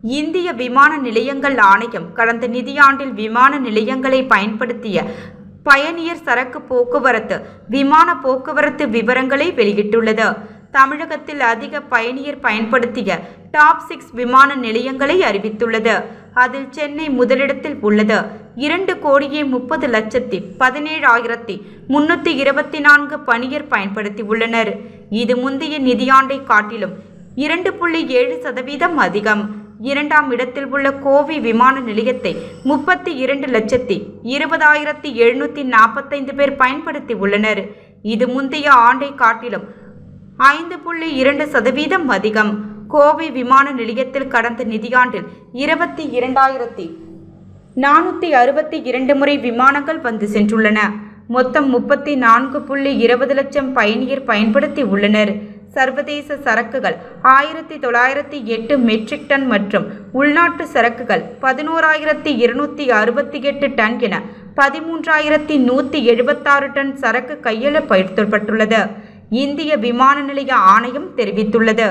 இந்திய விமான நிலையங்கள் ஆணையம் கடந்த நிதியாண்டில் விமான நிலையங்களை பயன்படுத்திய பயணியர் சரக்கு போக்குவரத்து விமான போக்குவரத்து விவரங்களை வெளியிட்டுள்ளது. தமிழகத்தில் அதிக பயணியர் பயன்படுத்திய டாப் 6 விமான நிலையங்களை அறிவித்துள்ளது. அதில் சென்னை முதலிடத்தில் உள்ளது. 2,30,17,324 பயணியர் பயன்படுத்தி உள்ளனர். இது முந்தைய நிதியாண்டை காட்டிலும் 2.7% அதிகம். இரண்டாம் இடத்தில் உள்ள கோவை விமான நிலையத்தை 32,20,745 பேர் பயன்படுத்தி உள்ளனர். இது முந்தைய ஆண்டை காட்டிலும் 5.2% அதிகம். கோவை விமான நிலையத்தில் கடந்த நிதியாண்டில் 22,462 முறை விமானங்கள் வந்து சென்றுள்ளன. மொத்தம் 34.20 லட்சம் பயணியர் பயன்படுத்தி உள்ளனர். சர்வதேச சரக்குகள் 1908 மெட்ரிக் டன் மற்றும் உள்நாட்டு சரக்குகள் 11,268 டன் என 13,176 டன் சரக்கு கையெழுப்பப்பட்டுள்ளது. இந்திய விமான நிலைய ஆணையம் தெரிவித்துள்ளது.